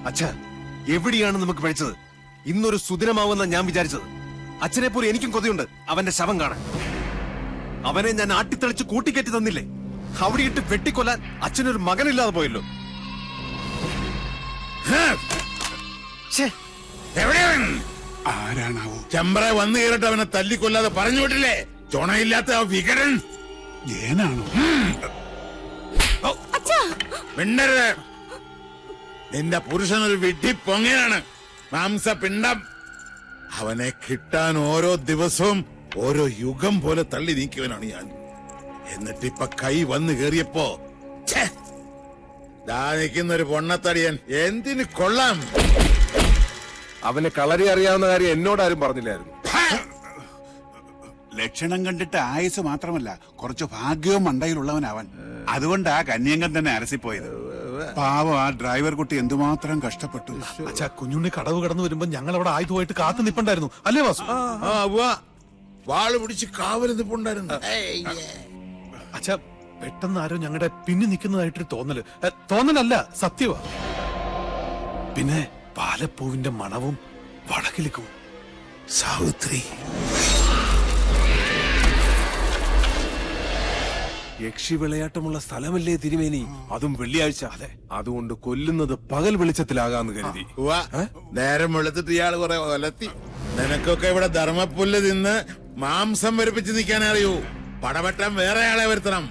അച്ഛാ, എവിടെയാണ് നമുക്ക് പഴിച്ചത്? ഇന്നൊരു സുദിനമാവുന്ന ഞാൻ വിചാരിച്ചത്. അച്ഛനെ പോലെ എനിക്കും കൊതിയുണ്ട് അവന്റെ ശവം കാണാൻ. അവനെ ഞാൻ ആട്ടിത്തെളിച്ച് കൂട്ടിക്കയറ്റി തന്നില്ലേ? അവിടെ ഇട്ട് വെട്ടിക്കൊല്ലാൻ അച്ഛനൊരു മകനില്ലാതെ പോയല്ലോ. ആരാണാവോ? ചെമ്പ്ര വന്നു കയറിട്ട് അവനെ തല്ലിക്കൊല്ലാതെ പറഞ്ഞു വിട്ടില്ലേ? ചുണയില്ലാത്ത ആ വികടൻ ജയനാണോ? മിണ്ടരുത്. നിന്റെ പുരുഷനൊരു വിഡ്ഢി പൊങ്ങനാണ്, മാംസപിണ്ഡം. അവനെ കിട്ടാൻ ഓരോ ദിവസവും ഓരോ യുഗം പോലെ തള്ളി നീക്കിയവനാണ് ഞാൻ. എന്നിട്ടിപ്പൊ കൈ വന്നു കേറിയപ്പോ നിൽക്കുന്നൊരു പൊണ്ണത്തടിയൻ എന്തിന് കൊള്ളാം. അവനെ കളരി അറിയാവുന്ന കാര്യം എന്നോടാരും പറഞ്ഞില്ലായിരുന്നു. ലക്ഷണം കണ്ടിട്ട് ആയുസ് മാത്രമല്ല, കുറച്ച് ഭാഗ്യവും മണ്ടയിലുള്ളവനവൻ. അതുകൊണ്ട് ആ കന്യങ്കൻ തന്നെ അരസിപ്പോയത്. പാവം ആ ഡ്രൈവർ കുട്ടി എന്തുമാത്രം കഷ്ടപ്പെട്ടു. അച്ഛാ, കുഞ്ഞുണ്ണി കടവ് കടന്നു വരുമ്പോ ഞങ്ങൾ അവിടെ ആയുധമായിട്ട് കാത്തു നിപ്പുണ്ടായിരുന്നു, അല്ലേ വാസു? വാള് പിടിച്ച് കാവല് നിപ്പുണ്ടായിരുന്നു. അച്ഛാ, പെട്ടെന്ന് ആരോ ഞങ്ങളുടെ പിന്നി നിൽക്കുന്നതായിട്ടൊരു തോന്നലല്ല, സത്യവാ. പിന്നെ പാലപ്പൂവിന്റെ മണവും വടക്കിലിക്കും. സാവിത്രി, യക്ഷി വിളയാട്ടമുള്ള സ്ഥലമല്ലേ തിരുമേനി? അതും വെള്ളിയാഴ്ച. അതെ, അതുകൊണ്ട് കൊല്ലുന്നത് പകൽ വെളിച്ചത്തിലാകാന്ന് കരുതി. നേരം വെളുത്തിട്ട് ഇയാള് കുറെ ഒലത്തി. നിനക്കൊക്കെ ഇവിടെ ധർമ്മപ്പുല്ല് തിന്ന് മാംസം വരിപ്പിച്ച് നിൽക്കാൻ അറിയൂ. പടവട്ടം വേറെ ആളെ വരുത്തണം.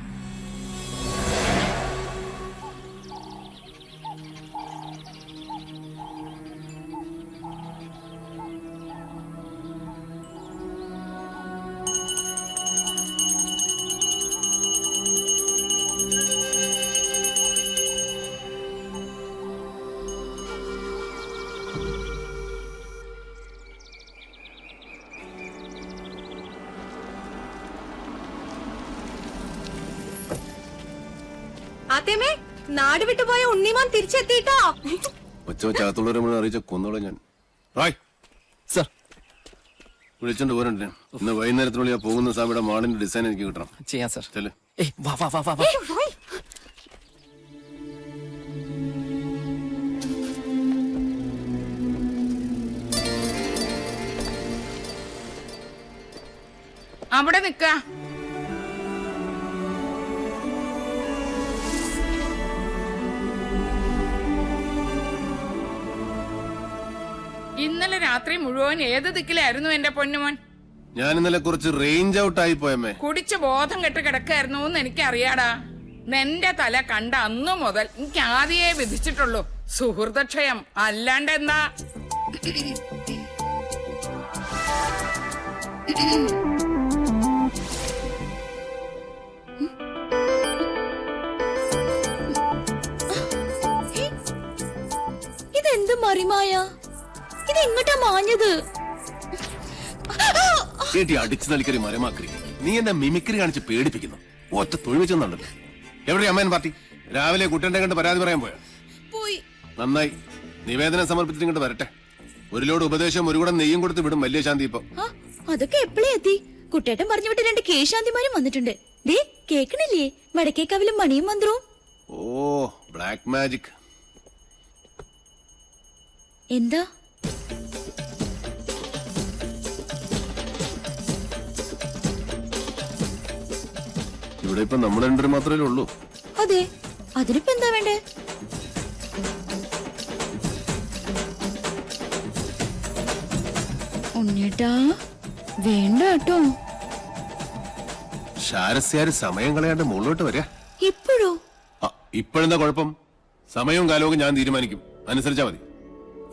ആത്തേമേ, നാട് വിട്ടുപോയ ഉണ്ണിമാൻ തിരിച്ചെത്തിട്ടോ. ഒച്ചവച്ചകത്തുള്ളവരെ മുഴുവൻ അറിയിച്ച കൊന്നോളെ ഞാൻ. സർ, വിളിച്ചോണ്ട് പോരണ്ടേ? ഇന്ന് വൈകുന്നേരത്തിനുള്ളിൽ പോകുന്ന സാമിയുടെ മാളിന്റെ ഡിസൈൻ എനിക്ക് കിട്ടണം. ചെയ്യാം സർ. ചെല്ല്. അവിടെ നിക്ക. ഇന്നലെ രാത്രി മുഴുവൻ ഏത് ദിക്കിലായിരുന്നു എന്റെ പൊന്നുമോൻ? ഞാൻ ഇന്നലെ കുറച്ച് റേഞ്ച് ഔട്ട് ആയി പോയമ്മേ. കുടിച്ച് ബോധം കെട്ട് കിടക്കായിരുന്നു എന്ന് എനിക്കറിയാടാ. നിന്റെ തല കണ്ട അന്നു മുതൽ എനിക്ക് ആദ്യേ വിധിച്ചിട്ടുള്ളൂ സുഹൃതക്ഷയം, അല്ലാണ്ട് എന്താ. ഇതെന്ത് മറിമായ? ഇതെങ്ങോട്ടാ മാഞ്ഞത്? അടിച്ചു നൽകരി മരമാക്കരി. നീ എന്നെ മിമിക്രി കാണിച്ച് പേടിപ്പിക്കുന്നു. ഒറ്റ തൊഴിൽ വെച്ചെന്നുണ്ടല്ലോ. എവിടെ അമ്മേൻ പാർട്ടി? രാവിലെ കുട്ടന്റെ കണ്ട് പരാതി പറയാൻ പോയാ? പോയി. നന്നായി. നിവേദനം സമർപ്പിച്ചിട്ട് ഇങ്ങോട്ട് വരട്ടെ. ഒരു ലോഡ് ഉപദേശം ഒരു കൂടെ നെയ്യും കൊടുത്ത് വിടും വലിയ ശാന്തി. ഇപ്പൊ അതൊക്കെ എപ്പോഴേ എത്തി? കുട്ടേട്ടൻ പറഞ്ഞു വിട്ട് 2 കേശാന്തിമാരും വന്നിട്ടുണ്ട്. ദേ, കേക്കണില്ലേ വടക്കേക്കാവിലും മണിയും മന്ത്രവും? ഓ, ബ്ലാക്ക് മാജിക്. എന്താ? ഇവിടെ ഇപ്പൊ നമ്മൾ രണ്ടുപേരും മാത്രമേ ഉള്ളൂ. അതെ, അതിനിപ്പോ എന്താ വേണ്ടേ? ഉണ്ണിയേട്ടാ, വേണ്ട കേട്ടോ. ശാരസ്യാര് സമയം കളയാണ്ട് മുകളിലോട്ട് വരാ. ഇപ്പോഴോ? ഇപ്പോഴെന്താ കുഴപ്പം? സമയവും കാലവും ഞാൻ തീരുമാനിക്കും, അനുസരിച്ചാ മതി.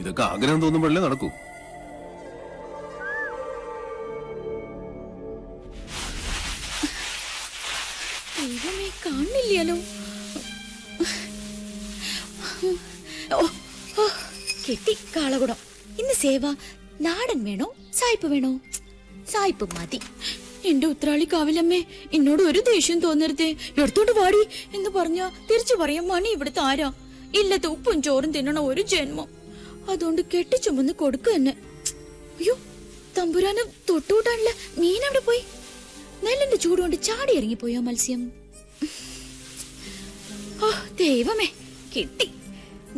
ഇതൊക്കെ ആഗ്രഹം തോന്നുമ്പോഴല്ലേ നടക്കൂ. ദൈവമേ, കാണില്ലല്ലോ. കെട്ടി കാളകുടം. ഇന്ന് സേവ നാടൻ വേണോ സായിപ്പ് വേണോ? സായിപ്പ് മതി. എന്റെ ഉത്രാളി കാവിലമ്മേ, എന്നോട് ഒരു ദേഷ്യം തോന്നരുതേ. എടുത്തോണ്ട് വാടി എന്ന് പറഞ്ഞ തിരിച്ചു പറയാം, മണി ഇവിടുത്തെ ആരാ? ഇല്ലത്തെ ഉപ്പും ചോറും തിന്നണ ഒരു ജന്മം. അതുകൊണ്ട് കെട്ടിച്ചുമന്ന് കൊടുക്ക തന്നെ. അയ്യോ, തമ്പുരാന് തൊട്ടുകൂട്ടാനുള്ള മീൻ അവിടെ പോയി. നെല്ലിന്റെ ചൂടുകൊണ്ട് ചാടി ഇറങ്ങിപ്പോയോ മത്സ്യം? ഓ ദൈവമേ, കിട്ടി.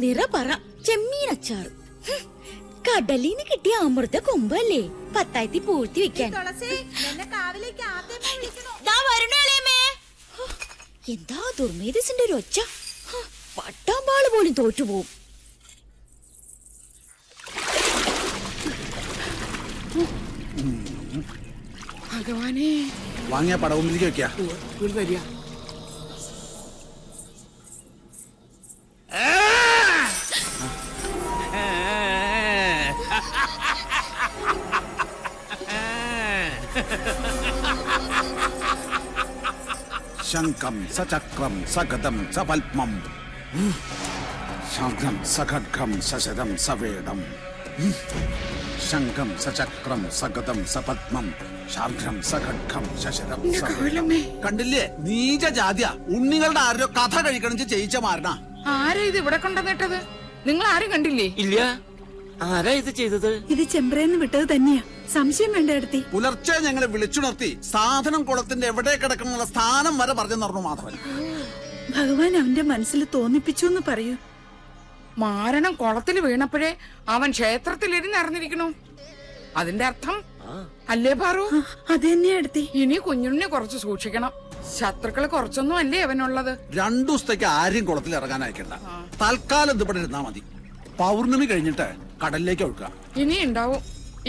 നിറ പറ ചെമ്മീൻ അച്ചാറ്. കടലിന്ന് കിട്ടിയ അമൃത കൊമ്പല്ലേ പത്തായത്തി പൂഴ്ത്തി വെക്കാൻ. എന്താ ദുർമേധസിന്റെ ഒരു ഒച്ച. പട്ടാമ്പാള് പോലും തോറ്റുപോകും. ഭഗവാനെ, വാങ്ങിയ പടവുമ്പിലേക്ക് വെക്കാ. വരിക. ശംഖം സചക്രം സഗതം സപത്മം ശംഖം സഖഡ്ഗം സശരം സവേദം ശംഖം സചക്രം സഗതം സപത്മം ശാർഘം സഖഡ്ഗം ശശരം സവേദം. കണ്ടില്ലേ, നീച ജാതിയ. ഉണ്ണികളുടെ ആരോ കഥ കഴിക്കണം ചെയ്യിച്ച മാരണ. ആരാ ഇത് ഇവിടെ കൊണ്ടുവന്നിട്ടത്? നിങ്ങൾ ആരും കണ്ടില്ലേ? ഇല്ല. ആരാ ഇത് ചെയ്തത്? ഇത് ചെമ്പ്രേന്ന് വിട്ടത് തന്നെയാ. സംശയം വേണ്ട എടുത്തി. പുലർച്ചെ ഞങ്ങളെ വിളിച്ചുണർത്തി സാധനം കുളത്തിന്റെ എവിടെ കിടക്കണമെന്നുള്ള സ്ഥാനം വരെ പറഞ്ഞു തന്നു മാധവൻ. ഭഗവാൻ അവന്റെ മനസ്സിൽ തോന്നിപ്പിച്ചു എന്ന് പറയൂ. മാരണം കുളത്തിൽ വീണപ്പോഴേ അവൻ ക്ഷേത്രത്തിലിരുന്ന് അറിഞ്ഞിരിക്കണു. അതിന്റെ അർത്ഥം അല്ലേ പാറു? അത് തന്നെയാ എടുത്തി. ഇനി കുഞ്ഞുണ്ണി കുറച്ച് സൂക്ഷിക്കണം. ശത്രുക്കൾ കുറച്ചൊന്നും അല്ലേ അവനുള്ളത്. 2 ദിവസത്തേക്ക് ആരും കുളത്തിൽ ഇറങ്ങാൻ അയക്കണ്ട. തൽക്കാലം ഇവിടെ ഇരുന്നാ മതി. പൗർണമി കഴിഞ്ഞിട്ട് കടലിലേക്ക് ഒഴുക്കുക. ഇനി ഉണ്ടാവും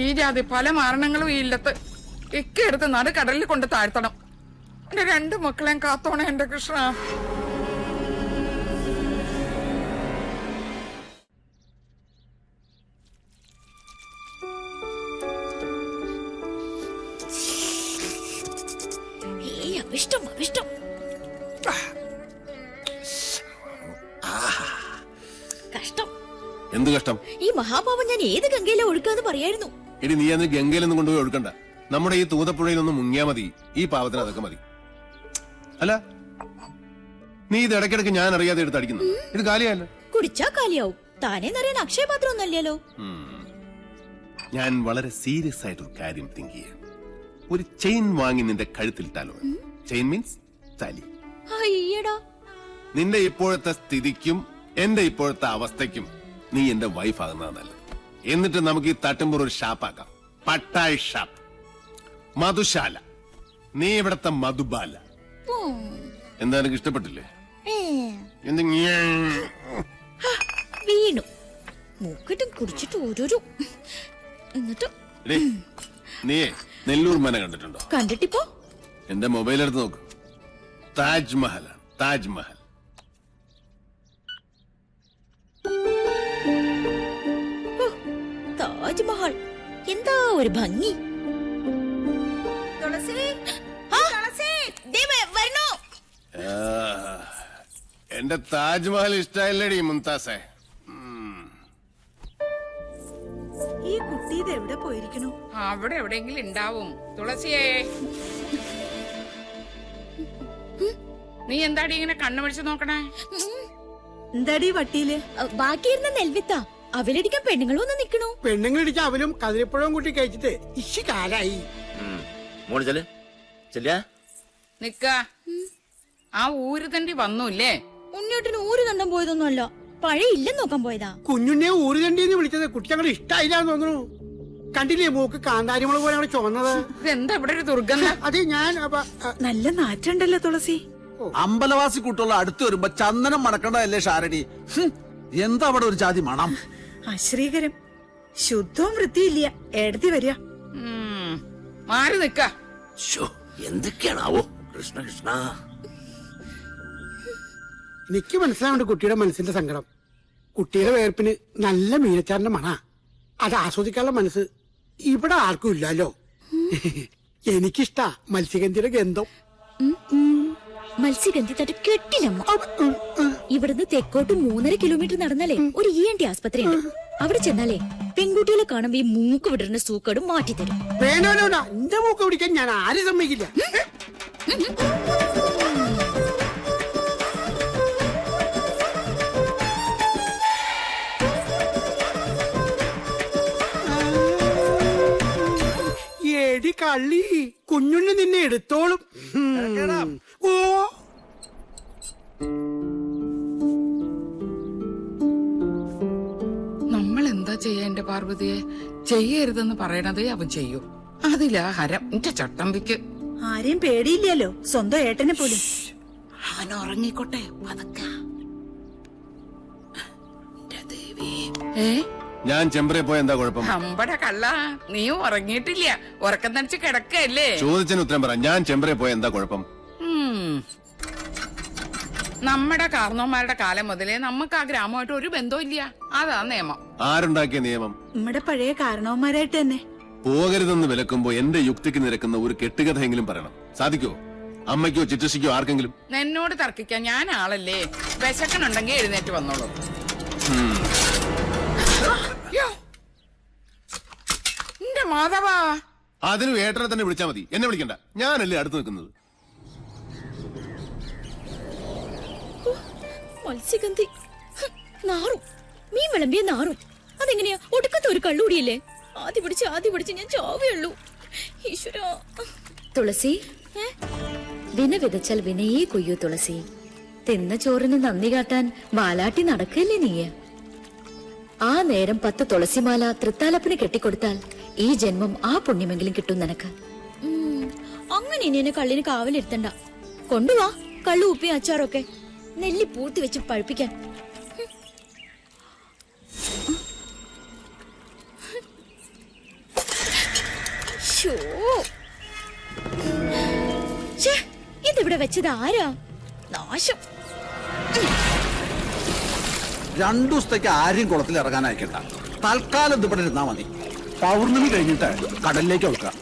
ഈ ജാതി പല മാരണങ്ങളും ഈ ഇല്ലത്ത്. എടുത്ത് നട കടലിൽ കൊണ്ട് താഴ്ത്തണം. എന്റെ 2 മക്കളെയും കാത്തോണേ എന്റെ കൃഷ്ണ. അഭിഷ്ടം അഭിഷ്ടം. കഷ്ടം. എന്ത് കഷ്ടം? ഈ മഹാപാപം ഞാൻ ഏത് ഗംഗയിലെ ഒഴുക്കാന്ന് പറയായിരുന്നു. ഇനി നീ അന്ന് ഗംഗയിലൊന്നും കൊണ്ടുപോയി ഒഴുക്കണ്ട. നമ്മുടെ ഈ തൂതപ്പുഴയിലൊന്നും മുങ്ങിയാ മതി. ഈ പാവത്തിന് അതൊക്കെ മതി. അല്ല, നീ ഇത് ഇടയ്ക്കിടയ്ക്ക് ഞാൻ അറിയാതെ എടുത്ത് അടിക്കുന്നു. ഇത് കാലിയല്ല. കുടിച്ചാ കാലിയാവും. താനേ നിറയാൻ അക്ഷയപാത്രം ഒന്നല്ലല്ലോ. ഞാൻ വളരെ സീരിയസ് ആയിട്ടൊരു കാര്യം തിങ്ക് ചെയ്യാം. ഒരു ചെയിൻ വാങ്ങി നിന്റെ കഴുത്തിലിട്ടാലോ? ചെയിൻ മീൻസ് താലി. അയ്യടാ, നിന്റെ ഇപ്പോഴത്തെ സ്ഥിതിക്കും എന്റെ ഇപ്പോഴത്തെ അവസ്ഥയ്ക്കും നീ എന്റെ വൈഫ് ആകുന്നതാ നല്ലത്. എന്നിട്ട് നമുക്ക് ഈ തട്ടുമ്പോൾ ഒരു ഷാപ്പാക്കാം. പട്ടായ് ഷാപ്പ്, മധുശാല. നീ ഇവിടത്തെ മധുബാല. എന്താ എനിക്ക് ഇഷ്ടപ്പെട്ടില്ലേ? വീണു മൂക്കിട്ടും കുടിച്ചിട്ട് ഓരോരോ. എന്നിട്ട് നീ നെല്ലൂർ മന കണ്ടിട്ടുണ്ടോ? കണ്ടിട്ടിപ്പോ എന്റെ മൊബൈൽ എടുത്ത് നോക്ക്. താജ്മഹൽ, താജ്മഹൽ. താജ്മഹൽ എന്താ ഒരു ഭംഗി. എന്റെ താജ്മഹൽ ഇഷ്ടമല്ലേടി മുംതാസേ? ഈ കുട്ടി ഇത് എവിടെ പോയിരിക്കണു? അവിടെ എവിടെയെങ്കിലും ഉണ്ടാവും. തുളസിയേ, നീ എന്താടി ഇങ്ങനെ കണ്ണു പിടിച്ച് നോക്കണേ? എന്താടി വട്ടിയില്? ബാക്കിയിരുന്ന നെൽവിത്ത അവലടിക്കാൻ പെണ്ണുങ്ങൾ വന്ന് നിക്കണു. പെണ്ണുങ്ങളിടിക്കാൻ അവലും കതിരിപ്പഴവും കൂട്ടി കഴിച്ചിട്ട് ഇശി കാലായി. നിക്ക. ആ ഊര് തണ്ടി വന്നൂല്ലേ? ഉണ്ണിയോട്ടിന് ഊര് കണ്ടം പോയതൊന്നുമല്ല, പഴയ ഇല്ലെന്ന് നോക്കാൻ പോയതാ. കുഞ്ഞുണ്ണിയെ ഊരുതണ്ടിന്ന് വിളിച്ചത് കുട്ടി ഞങ്ങൾ ഇഷ്ടായില്ലാന്ന് തോന്നുന്നു. കണ്ടില്ലേ മൂക്ക് കാന്താരിമുളക് പോലെ അവിടെ ചുവന്നത്? ഇതെന്താ ഇവിടെ ഒരു ദുർഗന്ധം? അത് ഞാൻ നല്ല നാറ്റുണ്ടല്ലോ തുളസി. അമ്പലവാസി കൂട്ടുള്ള അടുത്ത് വരുമ്പോ ചന്ദനം മണക്കണ്ടല്ലേ ഷാരടി? എന്താ അവിടെ ഒരു ജാതി മണം? അശ്രീകരം. ശുദ്ധവും വൃത്തിയില്ല. എടത്തി വരിക. മാറി നിക്ക. എന്തൊക്കെയാണാവോ? കൃഷ്ണ കൃഷ്ണ. എനിക്ക് മനസ്സിലാവുണ്ട് കുട്ടിയുടെ മനസ്സിന്റെ സങ്കടം. കുട്ടിയുടെ വേർപ്പിന് നല്ല മീനച്ചാറിന്റെ മണ. അത് ആസ്വദിക്കാനുള്ള മനസ്സ് ഇവിടെ ആർക്കും ഇല്ലല്ലോ. എനിക്കിഷ്ടാ മത്സ്യഗന്ധിയുടെ ഗന്ധം. മത്സ്യഗന്ധി തട്ട് കെട്ടില്ലമ്മ. ഇവിടുന്ന് തെക്കോട്ട് 3.5 കിലോമീറ്റർ നടന്നാലേ ഒരു ENT ആസ്പത്രി ഉണ്ട്. അവിടെ ചെന്നാലേ പെൺകുട്ടികളെ കാണുമ്പോ ഈ മൂക്ക് വിടരുന്ന സൂക്കടും മാറ്റിത്തരും. വേണ്ട വേണ്ട, എന്റെ മൂക്ക് പിടിക്കാൻ ഞാൻ ആരും സമ്മതിക്കില്ല. എടി കള്ളി, കുഞ്ഞുണ്ണി നിന്നെ എടുത്തോളും. ഓ ചെയ്യാ എന്റെ പാർവതിയെ? ചെയ്യരുതെന്ന് പറയണതേ അവൻ ചെയ്യൂ. അതിലാ ഹരം എന്റെ ചട്ടമ്പിക്ക്. ആരെയും പേടിയില്ലല്ലോ, സ്വന്തം ഏട്ടനെ പോലും. അവൻ ഉറങ്ങിക്കോട്ടെ പതുക്കെ. ഞാൻ ചെമ്പറെ പോയ എന്താ കുഴപ്പം? അമ്പട കള്ള, നീ ഉറങ്ങിയിട്ടില്ല, ഉറക്കം തനിച്ച് കിടക്കല്ലേ? ചോദിച്ചതിന് ഉത്തരം പറ. ഞാൻ ചെമ്പറെ പോയ എന്താ കുഴപ്പം? നമ്മുടെ കാർന്നോന്മാരുടെ കാലം മുതലേ നമുക്ക് ആ ഗ്രാമമായിട്ട് ഒരു ബന്ധവും ഇല്ല. അതാ നിയമം. ആരുണ്ടാക്കിയ നിയമം? നമ്മുടെ പഴയ കാരണവന്മാരായിട്ട് തന്നെ. പോകരുതെന്ന് വിലക്കുമ്പോ എന്റെ യുക്തിക്ക് നിരക്കുന്ന ഒരു കെട്ടുകഥയെങ്കിലും പറയണം. സാധിക്കോ? അമ്മയ്ക്കോ ചിറ്റശിക്കോ ആർക്കെങ്കിലും? എന്നോട് തർക്കിക്കാൻ ഞാൻ ആളല്ലേ? വിശക്കനുണ്ടെങ്കിൽ എഴുന്നേറ്റ് വന്നോളൂ. എന്റെ മാധവാ, അതിനും ഏട്ടനെ തന്നെ വിളിച്ചാ മതി, എന്നെ വിളിക്കണ്ട. ഞാനല്ലേ അടുത്ത് നിൽക്കുന്നത്. മത്സ്യഗന്ധി നാറും, മീൻ വിളമ്പിയ നാറും. അതെങ്ങനെയാ? ഒടുക്കത്തെ ഒരു കള്ളുകൂടിയല്ലേ? ആദ്യ പിടിച്ച് ഞാൻ ചാവുള്ളൂ. ഈശ്വര. തുളസി, വിന വിതച്ചാൽ വിനയേ കൊയ്യൂ തുളസി. തിന്ന ചോറിന് നന്ദി കാട്ടാൻ വാലാട്ടി നടക്കല്ലേ നീ? ആ നേരം 10 തുളസിമാല തൃത്താലപ്പിന് കെട്ടിക്കൊടുത്താൽ ഈ ജന്മം ആ പുണ്യമെങ്കിലും കിട്ടും നിനക്ക്. അങ്ങനെ ഇനി എന്നെ കള്ളിന് കാവലിരുത്തണ്ട. കൊണ്ടുവാ കള്ളു ഉപ്പി അച്ചാറൊക്കെ, നെല്ലി പൂർത്തി വെച്ച് പഴുപ്പിക്കാൻ. ഇതിവിടെ വെച്ചത് ആരാ? നാശം. 2 ദിവസത്തേക്ക് ആരെയും കുളത്തിൽ ഇറങ്ങാൻ അയക്കണ്ട. തൽക്കാലം ഇതിവിടെ ഇരുന്നാ മതി. പൗർണമി കഴിഞ്ഞിട്ട് കടലിലേക്ക് വെക്കാം.